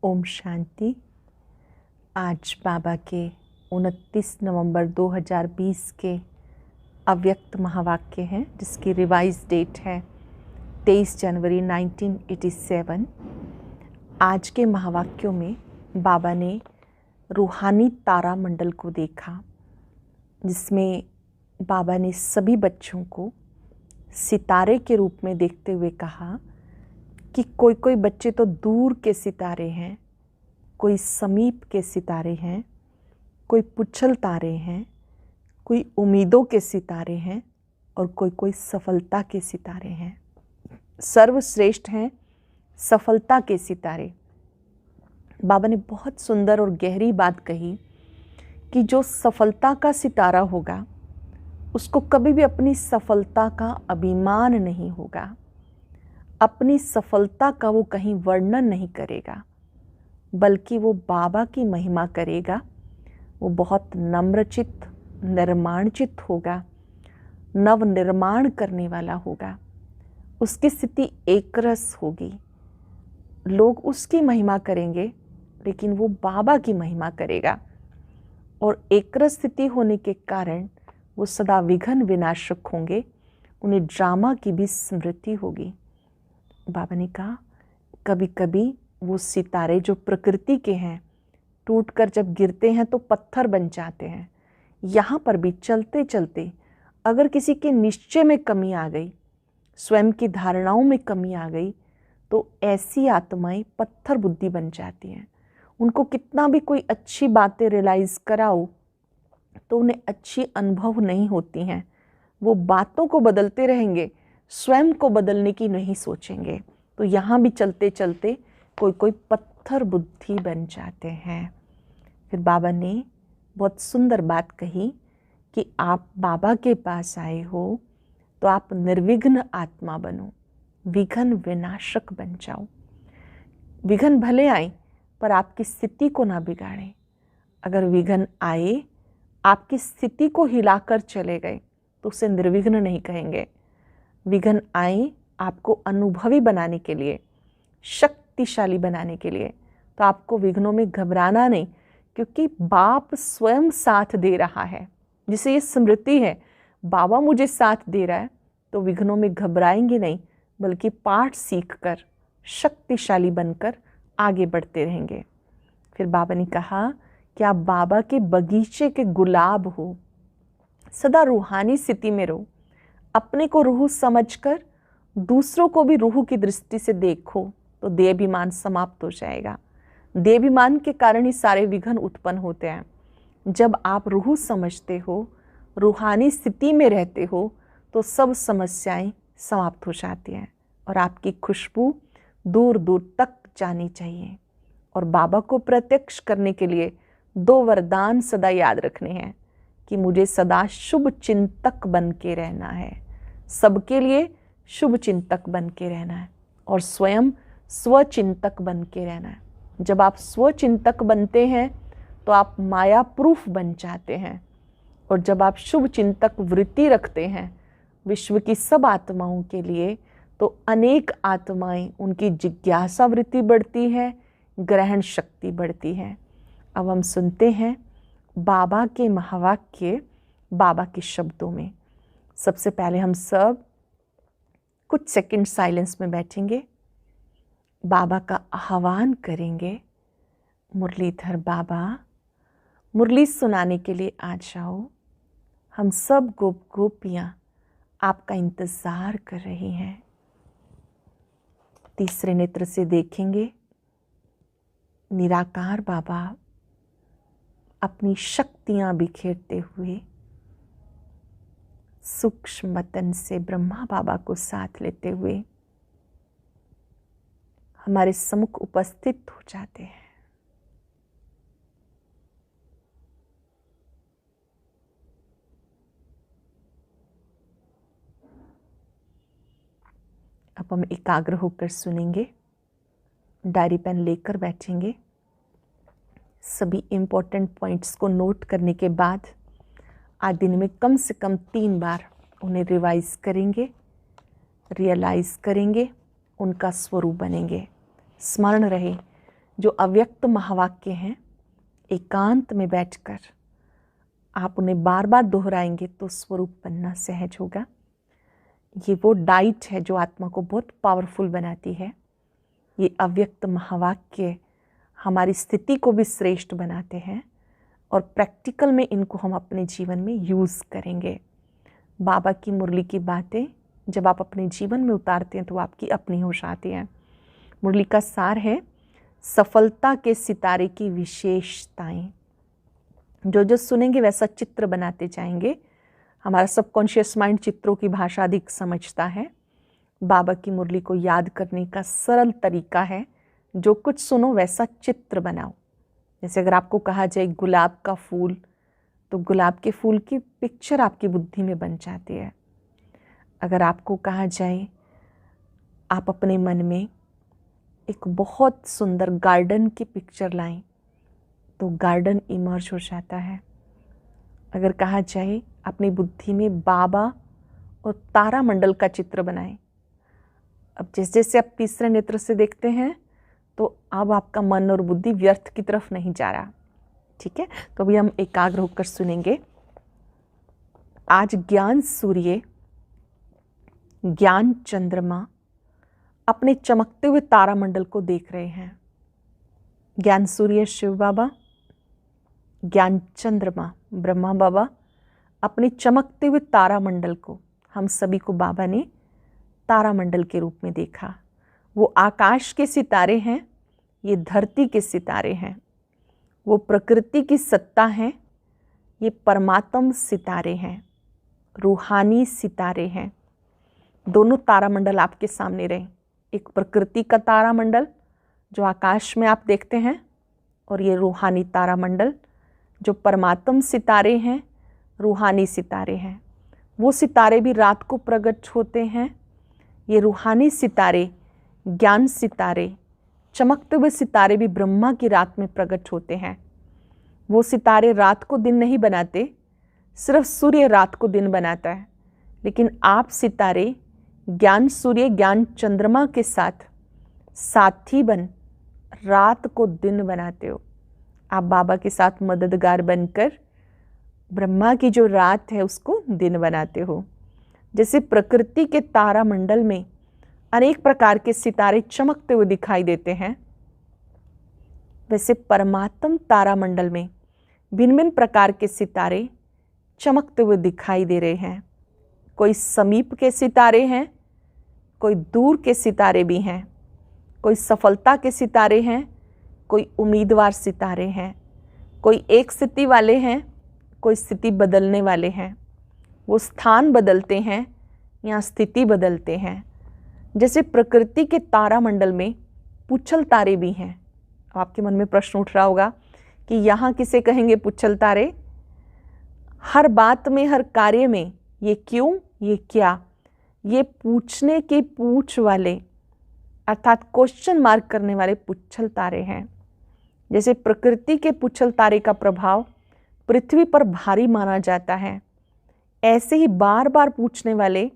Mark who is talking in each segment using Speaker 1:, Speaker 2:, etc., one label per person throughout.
Speaker 1: ओम शांति। आज बाबा के 29 नवंबर 2020 के अव्यक्त महावाक्य हैं, जिसकी रिवाइज डेट है 23 जनवरी 1987। आज के महावाक्यों में बाबा ने रूहानी तारा मंडल को देखा, जिसमें बाबा ने सभी बच्चों को सितारे के रूप में देखते हुए कहा कि कोई कोई बच्चे तो दूर के सितारे हैं, कोई समीप के सितारे हैं, कोई पुच्छल तारे हैं, कोई उम्मीदों के सितारे हैं और कोई कोई सफलता के सितारे हैं। सर्वश्रेष्ठ हैं सफलता के सितारे। बाबा ने बहुत सुंदर और गहरी बात कही कि जो सफलता का सितारा होगा उसको कभी भी अपनी सफलता का अभिमान नहीं होगा, अपनी सफलता का वो कहीं वर्णन नहीं करेगा, बल्कि वो बाबा की महिमा करेगा। वो बहुत नम्रचित, निर्माणचित होगा, नव निर्माण करने वाला होगा। उसकी स्थिति एकरस होगी। लोग उसकी महिमा करेंगे, लेकिन वो बाबा की महिमा करेगा। और एकरस स्थिति होने के कारण वो सदा विघ्न विनाशक होंगे। उन्हें ड्रामा की भी स्मृति होगी। बाबा ने कहा कभी कभी वो सितारे जो प्रकृति के हैं, टूटकर जब गिरते हैं तो पत्थर बन जाते हैं। यहाँ पर भी चलते चलते अगर किसी के निश्चय में कमी आ गई, स्वयं की धारणाओं में कमी आ गई, तो ऐसी आत्माएं पत्थर बुद्धि बन जाती हैं। उनको कितना भी कोई अच्छी बातें रियलाइज़ कराओ तो उन्हें अच्छी अनुभव नहीं होती हैं। वो बातों को बदलते रहेंगे, स्वयं को बदलने की नहीं सोचेंगे। तो यहाँ भी चलते चलते कोई कोई पत्थर बुद्धि बन जाते हैं। फिर बाबा ने बहुत सुंदर बात कही कि आप बाबा के पास आए हो तो आप निर्विघ्न आत्मा बनो, विघ्न विनाशक बन जाओ। विघ्न भले आए पर आपकी स्थिति को ना बिगाड़ें। अगर विघ्न आए, आपकी स्थिति को हिलाकर चले गए तो उसे निर्विघ्न नहीं कहेंगे। विघ्न आए आपको अनुभवी बनाने के लिए, शक्तिशाली बनाने के लिए, तो आपको विघ्नों में घबराना नहीं, क्योंकि बाप स्वयं साथ दे रहा है। जिसे ये स्मृति है बाबा मुझे साथ दे रहा है, तो विघ्नों में घबराएंगे नहीं, बल्कि पाठ सीखकर शक्तिशाली बनकर आगे बढ़ते रहेंगे। फिर बाबा ने कहा कि आप बाबा के बगीचे के गुलाब हो, सदा रूहानी स्थिति में रहो। अपने को रूह समझकर दूसरों को भी रूह की दृष्टि से देखो, तो देहाभिमान समाप्त हो जाएगा। देहाभिमान के कारण ही सारे विघ्न उत्पन्न होते हैं। जब आप रूह समझते हो, रूहानी स्थिति में रहते हो, तो सब समस्याएं समाप्त हो जाती हैं और आपकी खुशबू दूर दूर तक जानी चाहिए। और बाबा को प्रत्यक्ष करने के लिए 2 वरदान सदा याद रखने हैं कि मुझे सदा शुभ चिंतक बन के रहना है, सबके लिए शुभ चिंतक बन के रहना है, और स्वयं स्वचिंतक बन के रहना है। जब आप स्वचिंतक बनते हैं तो आप माया प्रूफ बन जाते हैं। और जब आप शुभ चिंतक वृत्ति रखते हैं विश्व की सब आत्माओं के लिए, तो अनेक आत्माएं, उनकी जिज्ञासा वृत्ति बढ़ती है, ग्रहण शक्ति बढ़ती है। अब हम सुनते हैं बाबा के महावाक्य, बाबा के शब्दों में। सबसे पहले हम सब कुछ सेकंड साइलेंस में बैठेंगे, बाबा का आह्वान करेंगे। मुरलीधर बाबा मुरली सुनाने के लिए आ जाओ। हम सब गोप गोपियाँ आपका इंतज़ार कर रही हैं। तीसरे नेत्र से देखेंगे, निराकार बाबा अपनी शक्तियाँ बिखेरते हुए सूक्ष्म वतन से ब्रह्मा बाबा को साथ लेते हुए हमारे सम्मुख उपस्थित हो जाते हैं। अब हम एकाग्र होकर सुनेंगे, डायरी पेन लेकर बैठेंगे। सभी इम्पोर्टेंट पॉइंट्स को नोट करने के बाद आज दिन में कम से कम 3 बार उन्हें रिवाइज करेंगे, रियलाइज़ करेंगे, उनका स्वरूप बनेंगे। स्मरण रहे जो अव्यक्त महावाक्य हैं, एकांत में बैठकर आप उन्हें बार बार दोहराएंगे तो स्वरूप बनना सहज होगा। ये वो डाइट है जो आत्मा को बहुत पावरफुल बनाती है। ये अव्यक्त महावाक्य हमारी स्थिति को भी श्रेष्ठ बनाते हैं और प्रैक्टिकल में इनको हम अपने जीवन में यूज़ करेंगे। बाबा की मुरली की बातें जब आप अपने जीवन में उतारते हैं तो आपकी अपनी हो जाती हैं। मुरली का सार है सफलता के सितारे की विशेषताएं। जो जो सुनेंगे वैसा चित्र बनाते जाएंगे। हमारा सबकॉन्शियस माइंड चित्रों की भाषा अधिक समझता है। बाबा की मुरली को याद करने का सरल तरीका है, जो कुछ सुनो वैसा चित्र बनाओ। जैसे अगर आपको कहा जाए गुलाब का फूल, तो गुलाब के फूल की पिक्चर आपकी बुद्धि में बन जाती है। अगर आपको कहा जाए आप अपने मन में एक बहुत सुंदर गार्डन की पिक्चर लाएं, तो गार्डन इमर्ज हो जाता है। अगर कहा जाए अपनी बुद्धि में बाबा और तारामंडल का चित्र बनाएं, अब जैसे जैसे आप तीसरे नेत्र से देखते हैं तो अब आपका मन और बुद्धि व्यर्थ की तरफ नहीं जा रहा। ठीक है, तो अभी हम एकाग्र होकर सुनेंगे। आज ज्ञान सूर्य, ज्ञान चंद्रमा अपने चमकते हुए तारामंडल को देख रहे हैं। ज्ञान सूर्य शिव बाबा, ज्ञान चंद्रमा ब्रह्मा बाबा अपने चमकते हुए तारामंडल को, हम सभी को बाबा ने तारामंडल के रूप में देखा। वो आकाश के सितारे हैं, ये धरती के सितारे हैं। वो प्रकृति की सत्ता हैं, ये परमात्म सितारे हैं, रूहानी सितारे हैं। दोनों तारामंडल आपके सामने रहे, एक प्रकृति का तारामंडल जो आकाश में आप देखते हैं, और ये रूहानी तारामंडल जो परमात्म सितारे हैं, रूहानी सितारे हैं। वो सितारे भी रात को प्रकट होते हैं। ये रूहानी सितारे, ज्ञान सितारे, चमकते हुए सितारे भी ब्रह्मा की रात में प्रकट होते हैं। वो सितारे रात को दिन नहीं बनाते, सिर्फ सूर्य रात को दिन बनाता है, लेकिन आप सितारे ज्ञान सूर्य ज्ञान चंद्रमा के साथ साथी बन रात को दिन बनाते हो। आप बाबा के साथ मददगार बनकर ब्रह्मा की जो रात है उसको दिन बनाते हो। जैसे प्रकृति के तारामंडल में अनेक प्रकार के सितारे चमकते हुए दिखाई देते हैं, वैसे परमात्म तारामंडल में भिन्न भिन्न प्रकार के सितारे चमकते हुए दिखाई दे रहे हैं। कोई समीप के सितारे हैं, कोई दूर के सितारे भी हैं, कोई सफलता के सितारे हैं, कोई उम्मीदवार सितारे हैं, कोई एक स्थिति वाले हैं, कोई स्थिति बदलने वाले हैं। वो स्थान बदलते हैं या स्थिति बदलते हैं। जैसे प्रकृति के तारामंडल में पुच्छल तारे भी हैं। आपके मन में प्रश्न उठ रहा होगा कि यहाँ किसे कहेंगे पुच्छल तारे? हर बात में, हर कार्य में ये क्यों, ये क्या, ये पूछने के पूछ वाले अर्थात क्वेश्चन मार्क करने वाले पुच्छल तारे हैं। जैसे प्रकृति के पुच्छल तारे का प्रभाव पृथ्वी पर भारी माना जाता है, ऐसे ही बार बार पूछने वाले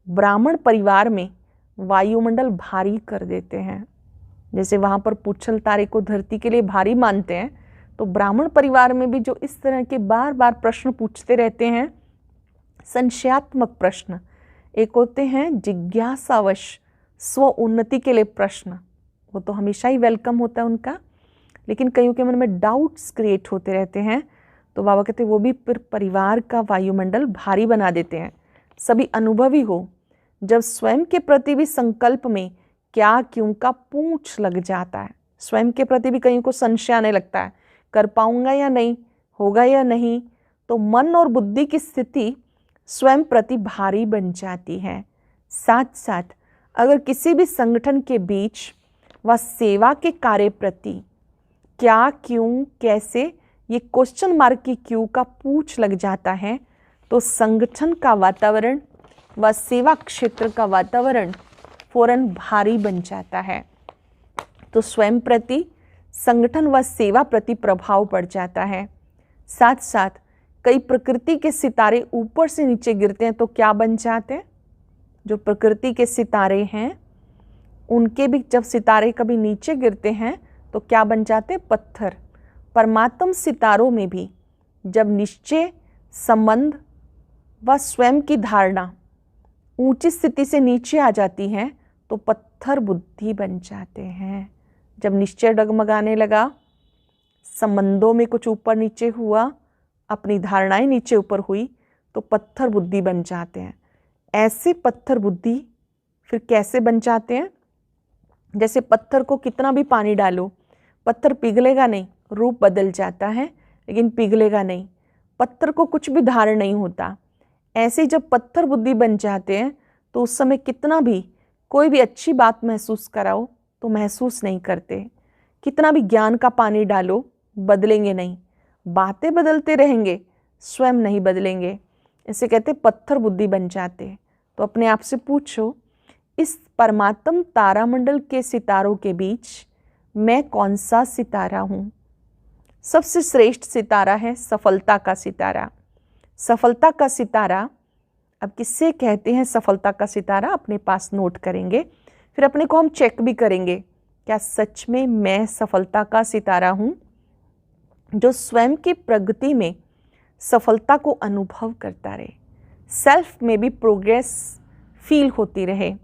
Speaker 1: ब्राह्मण परिवार में वायुमंडल भारी कर देते हैं। जैसे वहाँ पर पुच्छल तारे को धरती के लिए भारी मानते हैं, तो ब्राह्मण परिवार में भी जो इस तरह के बार बार प्रश्न पूछते रहते हैं, संशयात्मक प्रश्न, एक होते हैं जिज्ञासावश स्व उन्नति के लिए प्रश्न, वो तो हमेशा ही वेलकम होता है उनका, लेकिन कईयों के मन में डाउट्स क्रिएट होते रहते हैं, तो बाबा कहते हैं वो भी फिर परिवार का वायुमंडल भारी बना देते हैं। सभी अनुभवी हो, जब स्वयं के प्रति भी संकल्प में क्या क्यों का पूछ लग जाता है, स्वयं के प्रति भी कईयों को संशय आने लगता है, कर पाऊंगा या नहीं, होगा या नहीं, तो मन और बुद्धि की स्थिति स्वयं प्रति भारी बन जाती है। साथ साथ अगर किसी भी संगठन के बीच व सेवा के कार्य प्रति क्या क्यों कैसे ये क्वेश्चन मार्क की क्यों का पूछ लग जाता है, तो संगठन का वातावरण व सेवा क्षेत्र का वातावरण फौरन भारी बन जाता है। तो स्वयं प्रति, संगठन व सेवा प्रति प्रभाव पड़ जाता है। साथ साथ कई प्रकृति के सितारे ऊपर से नीचे गिरते हैं तो क्या बन जाते हैं? जो प्रकृति के सितारे हैं उनके भी जब सितारे कभी नीचे गिरते हैं तो क्या बन जाते हैं? पत्थर। परमात्म सितारों में भी जब निश्चय, संबंध व स्वयं की धारणा ऊंची स्थिति से नीचे आ जाती हैं तो पत्थर बुद्धि बन जाते हैं। जब निश्चय डगमगाने लगा, संबंधों में कुछ ऊपर नीचे हुआ, अपनी धारणाएं नीचे ऊपर हुई, तो पत्थर बुद्धि बन जाते हैं। ऐसे पत्थर बुद्धि फिर कैसे बन जाते हैं? जैसे पत्थर को कितना भी पानी डालो, पत्थर पिघलेगा नहीं, रूप बदल जाता है लेकिन पिघलेगा नहीं, पत्थर को कुछ भी धारण नहीं होता। ऐसे जब पत्थर बुद्धि बन जाते हैं तो उस समय कितना भी कोई भी अच्छी बात महसूस कराओ तो महसूस नहीं करते, कितना भी ज्ञान का पानी डालो बदलेंगे नहीं, बातें बदलते रहेंगे, स्वयं नहीं बदलेंगे। इसे कहते पत्थर बुद्धि बन जाते। तो अपने आप से पूछो, इस परमात्म तारामंडल के सितारों के बीच मैं कौन सा सितारा हूँ? सबसे श्रेष्ठ सितारा है सफलता का सितारा। सफलता का सितारा, अब किससे कहते हैं सफलता का सितारा? अपने पास नोट करेंगे, फिर अपने को हम चेक भी करेंगे, क्या सच में मैं सफलता का सितारा हूँ जो स्वयं की प्रगति में सफलता को अनुभव करता रहे, सेल्फ में भी प्रोग्रेस फील होती रहे,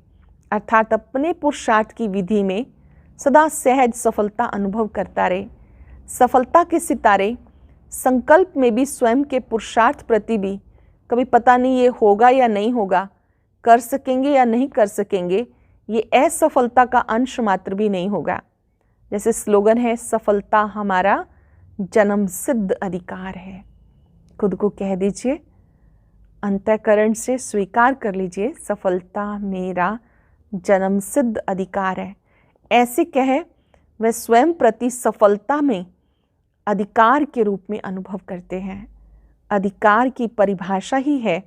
Speaker 1: अर्थात अपने पुरुषार्थ की विधि में सदा सहज सफलता अनुभव करता रहे। सफलता के सितारे संकल्प में भी स्वयं के पुरुषार्थ प्रति भी कभी पता नहीं ये होगा या नहीं होगा, कर सकेंगे या नहीं कर सकेंगे, ये असफलता का अंश मात्र भी नहीं होगा। जैसे स्लोगन है, सफलता हमारा जन्म सिद्ध अधिकार है। खुद को कह दीजिए, अंतःकरण से स्वीकार कर लीजिए, सफलता मेरा जन्म सिद्ध अधिकार है। ऐसे कहे वह स्वयं प्रति सफलता में अधिकार के रूप में अनुभव करते हैं। अधिकार की परिभाषा ही है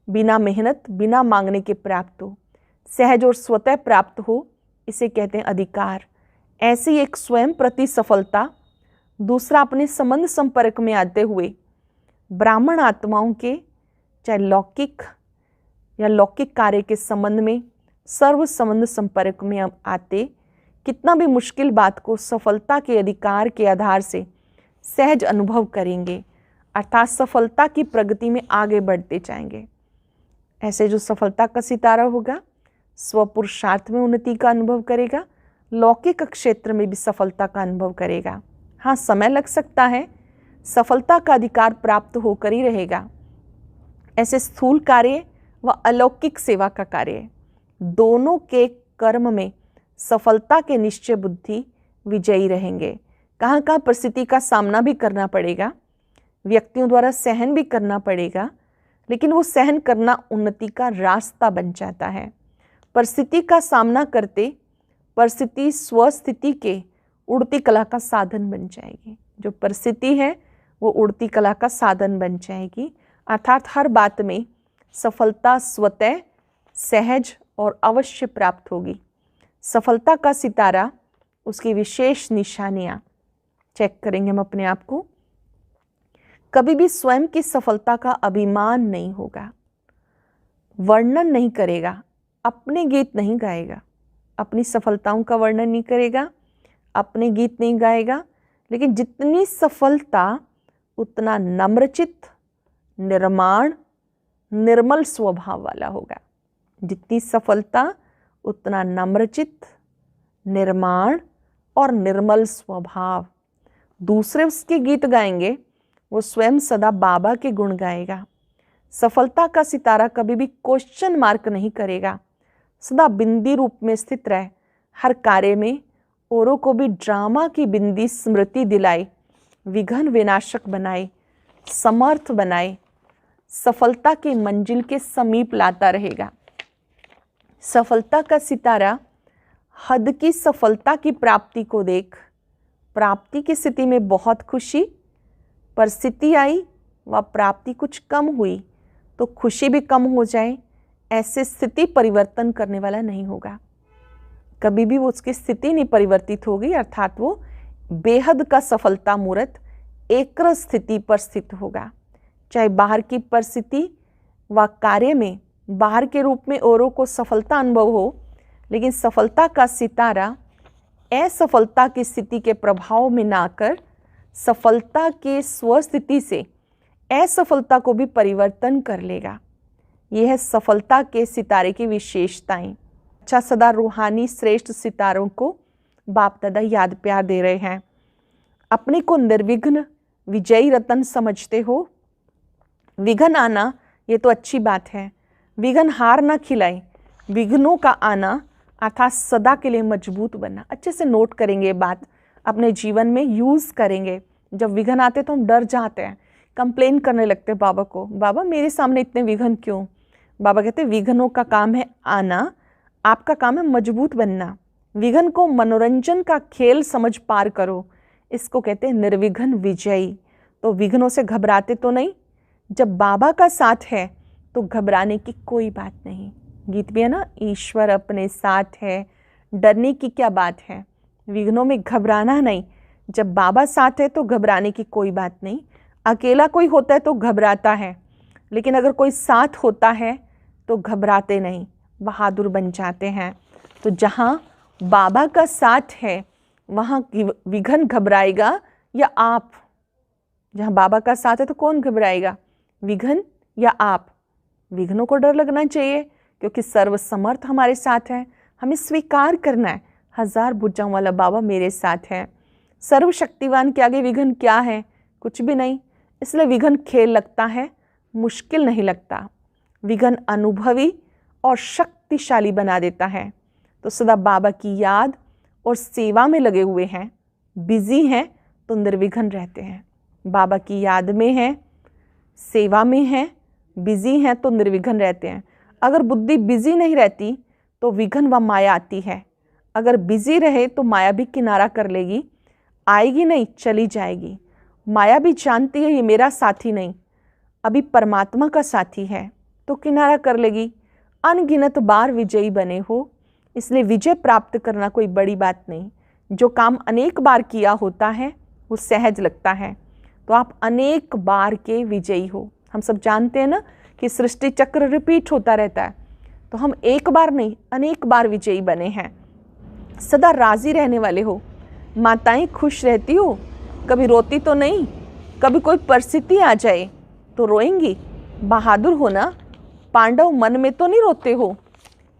Speaker 1: बिना मेहनत, बिना मांगने के प्राप्त हो, सहज और स्वतः प्राप्त हो, इसे कहते हैं अधिकार। ऐसी एक स्वयं प्रति सफलता, दूसरा अपने संबंध संपर्क में आते हुए ब्राह्मण आत्माओं के चाहे लौकिक या लौकिक कार्य के संबंध में सर्व संबंध संपर्क में आते कितना भी मुश्किल बात को सफलता के अधिकार के आधार से सहज अनुभव करेंगे, अर्थात सफलता की प्रगति में आगे बढ़ते जाएंगे। ऐसे जो सफलता का सितारा होगा स्वपुरुषार्थ में उन्नति का अनुभव करेगा, लौकिक क्षेत्र में भी सफलता का अनुभव करेगा। हाँ, समय लग सकता है, सफलता का अधिकार प्राप्त होकर ही रहेगा। ऐसे स्थूल कार्य व अलौकिक सेवा का कार्य, दोनों के कर्म में सफलता के निश्चय बुद्धि विजयी रहेंगे। कहाँ कहाँ परिस्थिति का सामना भी करना पड़ेगा, व्यक्तियों द्वारा सहन भी करना पड़ेगा, लेकिन वो सहन करना उन्नति का रास्ता बन जाता है। परिस्थिति का सामना करते परिस्थिति स्वस्थिति के उड़ती कला का साधन बन जाएगी। जो परिस्थिति है वो उड़ती कला का साधन बन जाएगी, अर्थात हर बात में सफलता स्वतः सहज और अवश्य प्राप्त होगी। सफलता का सितारा, उसकी विशेष निशानियाँ चेक करेंगे हम अपने आप को। कभी भी स्वयं की सफलता का अभिमान नहीं होगा, वर्णन नहीं करेगा, अपने गीत नहीं गाएगा, अपनी सफलताओं का वर्णन नहीं करेगा, अपने गीत नहीं गाएगा, लेकिन जितनी सफलता उतना नम्रचित्त, निर्माण, निर्मल स्वभाव वाला होगा। जितनी सफलता उतना नम्रचित्त, निर्माण और निर्मल स्वभाव। दूसरे उसके गीत गाएंगे, वो स्वयं सदा बाबा के गुण गाएगा। सफलता का सितारा कभी भी क्वेश्चन मार्क नहीं करेगा, सदा बिंदी रूप में स्थित रहे, हर कार्य में औरों को भी ड्रामा की बिंदी स्मृति दिलाए, विघ्न विनाशक बनाए, समर्थ बनाए, सफलता की मंजिल के समीप लाता रहेगा। सफलता का सितारा हद की सफलता की प्राप्ति को देख, प्राप्ति की स्थिति में बहुत खुशी, परिस्थिति आई व प्राप्ति कुछ कम हुई तो खुशी भी कम हो जाए, ऐसे स्थिति परिवर्तन करने वाला नहीं होगा। कभी भी वो उसकी स्थिति नहीं परिवर्तित होगी, अर्थात वो बेहद का सफलता मूर्त एक स्थिति पर स्थित होगा। चाहे बाहर की परिस्थिति व कार्य में बाहर के रूप में औरों को सफलता अनुभव हो, लेकिन सफलता का सितारा असफलता की स्थिति के प्रभाव में ना कर सफलता के स्वस्थिति से असफलता को भी परिवर्तन कर लेगा। यह है सफलता के सितारे की विशेषताएं। अच्छा, सदा रूहानी श्रेष्ठ सितारों को बाप दादा याद प्यार दे रहे हैं। अपने को निर्विघ्न विजयी रतन समझते हो। विघ्न आना ये तो अच्छी बात है, विघ्न हार ना खिलाए। विघ्नों का आना अर्थात सदा के लिए मजबूत बनना। अच्छे से नोट करेंगे ये बात, अपने जीवन में यूज़ करेंगे। जब विघ्न आते तो हम डर जाते हैं, कंप्लेन करने लगते हैं बाबा को, बाबा मेरे सामने इतने विघ्न क्यों। बाबा कहते हैं विघ्नों का काम है आना, आपका काम है मजबूत बनना। विघ्न को मनोरंजन का खेल समझ पार करो, इसको कहते हैं निर्विघ्न विजयी। तो विघ्नों से घबराते तो नहीं, जब बाबा का साथ है तो घबराने की कोई बात नहीं। गीत भी है ना, ईश्वर अपने साथ है, डरने की क्या बात है। विघ्नों में घबराना नहीं, जब बाबा साथ है तो घबराने की कोई बात नहीं। अकेला कोई होता है तो घबराता है, लेकिन अगर कोई साथ होता है तो घबराते नहीं, बहादुर बन जाते हैं। तो जहाँ बाबा का साथ है वहाँ विघ्न घबराएगा या आप? जहाँ बाबा का साथ है तो कौन घबराएगा, विघ्न या आप? विघ्नों को डर लगना चाहिए, क्योंकि सर्वसमर्थ हमारे साथ है। हमें स्वीकार करना है, हजार भुजाओं वाला बाबा मेरे साथ है। सर्वशक्तिवान के आगे विघ्न क्या है, कुछ भी नहीं। इसलिए विघ्न खेल लगता है, मुश्किल नहीं लगता। विघ्न अनुभवी और शक्तिशाली बना देता है। तो सदा बाबा की याद और सेवा में लगे हुए हैं, बिजी हैं तो निर्विघ्न रहते हैं। बाबा की याद में हैं, सेवा में हैं, बिजी हैं तो निर्विघ्न रहते हैं। अगर बुद्धि बिजी नहीं रहती तो विघ्न व माया आती है। अगर बिजी रहे तो माया भी किनारा कर लेगी, आएगी नहीं, चली जाएगी। माया भी जानती है ये मेरा साथी नहीं, अभी परमात्मा का साथी है, तो किनारा कर लेगी। अनगिनत बार विजयी बने हो, इसलिए विजय प्राप्त करना कोई बड़ी बात नहीं। जो काम अनेक बार किया होता है वो सहज लगता है, तो आप अनेक बार के विजयी हो। हम सब जानते हैं ना कि सृष्टि चक्र रिपीट होता रहता है, तो हम एक बार नहीं अनेक बार विजयी बने हैं। सदा राजी रहने वाले हो। माताएं खुश रहती हो, कभी रोती तो नहीं। कभी कोई परिस्थिति आ जाए तो रोएंगी, बहादुर हो ना। पांडव मन में तो नहीं रोते हो,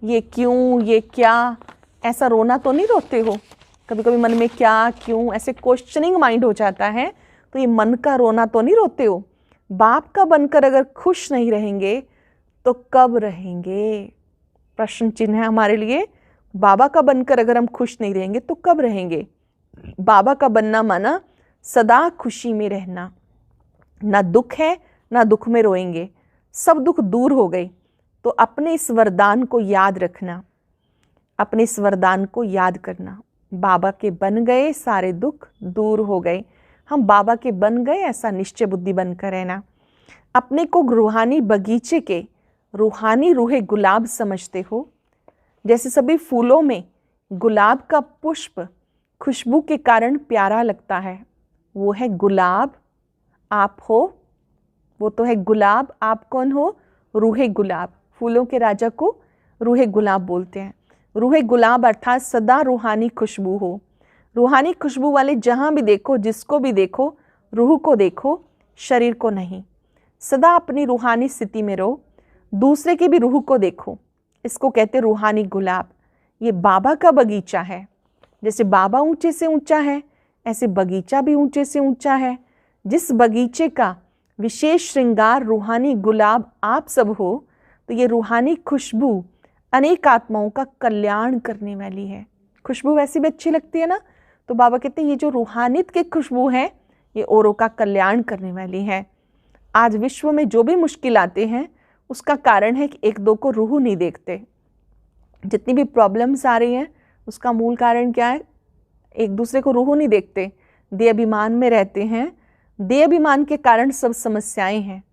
Speaker 1: ये क्यों, ये क्या, ऐसा रोना तो नहीं रोते हो। कभी कभी मन में क्या, क्यों, ऐसे क्वेश्चनिंग माइंड हो जाता है, तो ये मन का रोना तो नहीं रोते हो। बाप का बनकर अगर खुश नहीं रहेंगे तो कब रहेंगे? प्रश्न चिन्ह है हमारे लिए। बाबा का बनकर अगर हम खुश नहीं रहेंगे तो कब रहेंगे? बाबा का बनना माना सदा खुशी में रहना। ना दुख है ना दुख में रोएंगे, सब दुख दूर हो गए। तो अपने इस वरदान को याद रखना, अपने इस वरदान को याद करना। बाबा के बन गए, सारे दुख दूर हो गए। हम बाबा के बन गए, ऐसा निश्चय बुद्धि बनकर रहना। अपने को रूहानी बगीचे के रूहानी रूहे गुलाब समझते हो। जैसे सभी फूलों में गुलाब का पुष्प खुशबू के कारण प्यारा लगता है, वो है गुलाब। आप हो, वो तो है गुलाब। आप कौन हो? रूहे गुलाब। फूलों के राजा को रूहे गुलाब बोलते हैं। रूहे गुलाब अर्थात सदा रूहानी खुशबू हो। रूहानी खुशबू वाले जहाँ भी देखो, जिसको भी देखो, रूह को देखो, शरीर को नहीं। सदा अपनी रूहानी स्थिति में रहो, दूसरे की भी रूह को देखो। इसको कहते रूहानी गुलाब। ये बाबा का बगीचा है। जैसे बाबा ऊंचे से ऊंचा है, ऐसे बगीचा भी ऊंचे से ऊंचा है। जिस बगीचे का विशेष श्रृंगार रूहानी गुलाब आप सब हो, तो ये रूहानी खुशबू अनेक आत्माओं का कल्याण करने वाली है। खुशबू वैसे भी अच्छी लगती है ना, तो बाबा कहते हैं ये जो रूहानियत की खुशबू है ये औरों का कल्याण करने वाली है। आज विश्व में जो भी मुश्किल आते हैं उसका कारण है कि एक दो को रूह नहीं देखते। जितनी भी प्रॉब्लम्स आ रही हैं उसका मूल कारण क्या है? एक दूसरे को रूह नहीं देखते, देह अभिमान में रहते हैं। देह अभिमान के कारण सब समस्याएं हैं।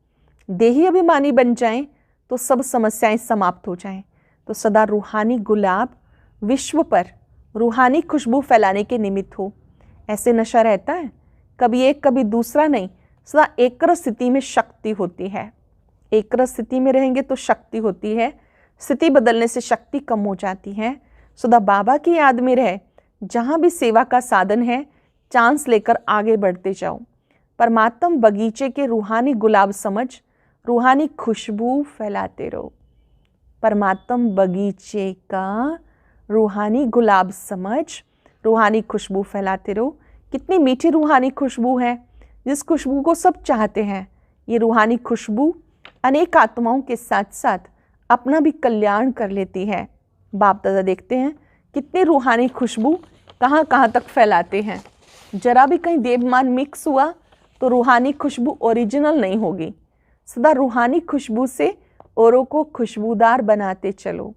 Speaker 1: देही अभिमानी बन जाएं तो सब समस्याएं समाप्त हो जाएं। तो सदा रूहानी गुलाब विश्व पर रूहानी खुशबू फैलाने के निमित्त हो। ऐसे नशा रहता है, कभी एक कभी दूसरा नहीं, सदा एकरस स्थिति में शक्ति होती है। एकरस स्थिति में रहेंगे तो शक्ति होती है, स्थिति बदलने से शक्ति कम हो जाती है। सदा बाबा की याद में रहे, जहाँ भी सेवा का साधन है चांस लेकर आगे बढ़ते जाओ। परमात्म बगीचे के रूहानी गुलाब समझ रूहानी खुशबू फैलाते रहो। परमात्म बगीचे का रूहानी गुलाब समझ रूहानी खुशबू फैलाते रहो। कितनी मीठी रूहानी खुशबू है, जिस खुशबू को सब चाहते हैं। ये रूहानी खुशबू अनेक आत्माओं के साथ साथ अपना भी कल्याण कर लेती है। बाप दादा देखते हैं कितनी रूहानी खुशबू कहाँ कहाँ तक फैलाते हैं। जरा भी कहीं देवमान मिक्स हुआ तो रूहानी खुशबू ओरिजिनल नहीं होगी। सदा रूहानी खुशबू से औरों को खुशबूदार बनाते चलो।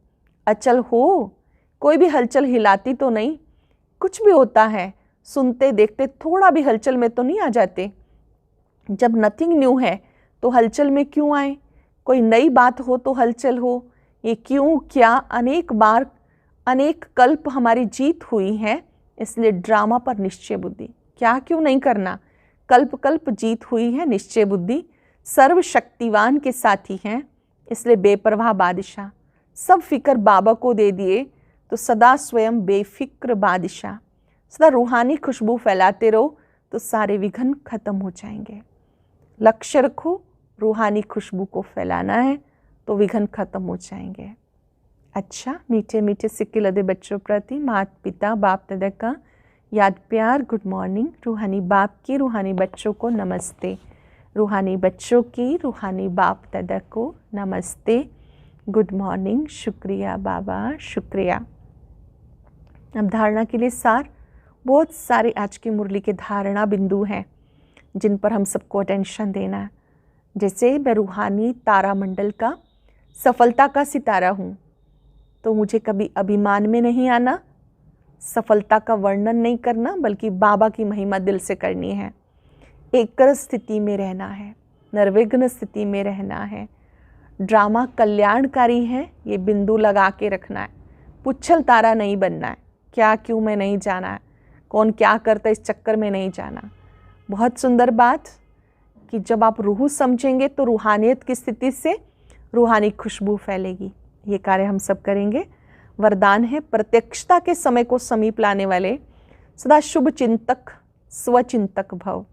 Speaker 1: अचल हो, कोई भी हलचल हिलाती तो नहीं। कुछ भी होता है सुनते देखते थोड़ा भी हलचल में तो नहीं आ जाते। जब नथिंग न्यू है तो हलचल में क्यों आए। कोई नई बात हो तो हलचल हो। ये क्यों क्या अनेक बार अनेक कल्प हमारी जीत हुई है, इसलिए ड्रामा पर निश्चय बुद्धि। क्या क्यों नहीं करना। कल्प कल्प जीत हुई है निश्चय बुद्धि। सर्वशक्तिवान के साथी हैं, इसलिए बेपरवाह बादशाह। सब फिक्र बाबा को दे दिए तो सदा स्वयं बेफिक्र बादशाह। सदा रूहानी खुशबू फैलाते रहो तो सारे विघ्न खत्म हो जाएंगे। लक्ष्य रखो, रूहानी खुशबू को फैलाना है तो विघ्न खत्म हो जाएंगे। अच्छा, मीठे मीठे सिक्के लदे बच्चों प्रति माता पिता बाप दादा का याद प्यार गुड मॉर्निंग। रूहानी बाप की रूहानी बच्चों को नमस्ते। रूहानी बच्चों की रूहानी बाप दादा को नमस्ते, गुड मॉर्निंग। शुक्रिया बाबा, शुक्रिया। अब धारणा के लिए सार। बहुत सारे आज की मुरली के धारणा बिंदु हैं जिन पर हम सबको अटेंशन देना है। जैसे मैं रूहानी तारामंडल का सफलता का सितारा हूँ, तो मुझे कभी अभिमान में नहीं आना, सफलता का वर्णन नहीं करना, बल्कि बाबा की महिमा दिल से करनी है। एकर स्थिति में रहना है, निर्विघ्न स्थिति में रहना है। ड्रामा कल्याणकारी है, ये बिंदु लगा के रखना है। पुच्छल तारा नहीं बनना है। क्या क्यों में नहीं जाना है, कौन क्या करता इस चक्कर में नहीं जाना। बहुत सुंदर बात कि जब आप रूह समझेंगे तो रूहानियत की स्थिति से रूहानी खुशबू फैलेगी। ये कार्य हम सब करेंगे। वरदान है प्रत्यक्षता के समय को समीप लाने वाले सदा शुभ चिंतक स्वचिंतक भव।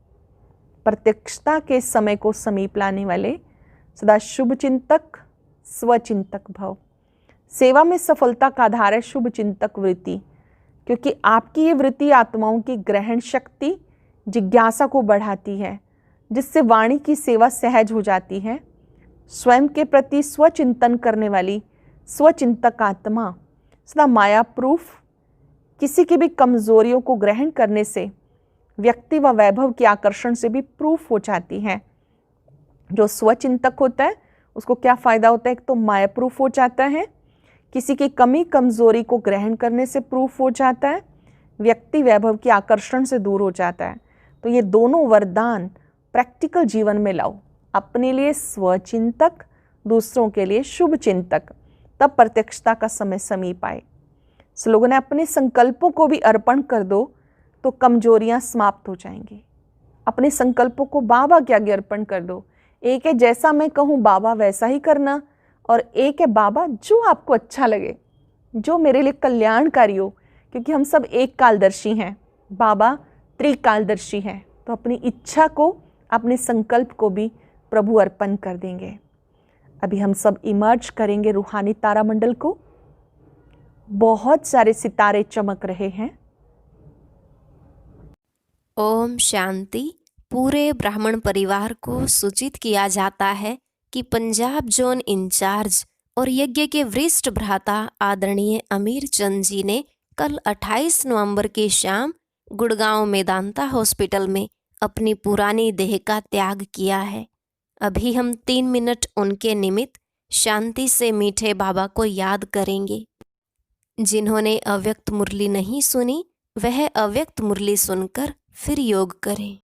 Speaker 1: प्रत्यक्षता के समय को समीप लाने वाले सदा शुभ चिंतक स्वचिंतक भव। सेवा में सफलता का आधार है शुभ चिंतक वृत्ति, क्योंकि आपकी ये वृत्ति आत्माओं की ग्रहण शक्ति जिज्ञासा को बढ़ाती है, जिससे वाणी की सेवा सहज हो जाती है। स्वयं के प्रति स्वचिंतन करने वाली स्वचिंतक आत्मा सदा माया प्रूफ, किसी की भी कमजोरियों को ग्रहण करने से व्यक्ति व वैभव के आकर्षण से भी प्रूफ हो जाती है। जो स्वचिंतक होता है उसको क्या फ़ायदा होता है, एक तो माया प्रूफ हो जाता है, किसी की कमी कमजोरी को ग्रहण करने से प्रूफ हो जाता है, व्यक्ति वैभव के आकर्षण से दूर हो जाता है। तो ये दोनों वरदान प्रैक्टिकल जीवन में लाओ। अपने लिए स्वचिंतक, दूसरों के लिए शुभ चिंतक, तब प्रत्यक्षता का समय समीप आए। स्लोगन है अपने संकल्पों को भी अर्पण कर दो तो कमजोरियां समाप्त हो जाएंगी। अपने संकल्पों को बाबा के आगे अर्पण कर दो। एक है जैसा मैं कहूँ बाबा वैसा ही करना, और एक है बाबा जो आपको अच्छा लगे, जो मेरे लिए कल्याणकारी हो, क्योंकि हम सब एक कालदर्शी हैं, बाबा त्रिकालदर्शी हैं। तो अपनी इच्छा को, अपने संकल्प को भी प्रभु अर्पण कर देंगे। अभी हम सब इमर्ज करेंगे रूहानी तारामंडल को। बहुत सारे सितारे चमक रहे हैं।
Speaker 2: ओम शांति। पूरे ब्राह्मण परिवार को सूचित किया जाता है कि पंजाब जोन इंचार्ज और यज्ञ के वरिष्ठ भ्राता आदरणीय अमीर चंद जी ने कल 28 नवंबर की शाम गुड़गांव मेदांता हॉस्पिटल में अपनी पुरानी देह का त्याग किया है। अभी हम 3 मिनट उनके निमित्त शांति से मीठे बाबा को याद करेंगे। जिन्होंने अव्यक्त मुरली नहीं सुनी वह अव्यक्त मुरली सुनकर फिर योग करें।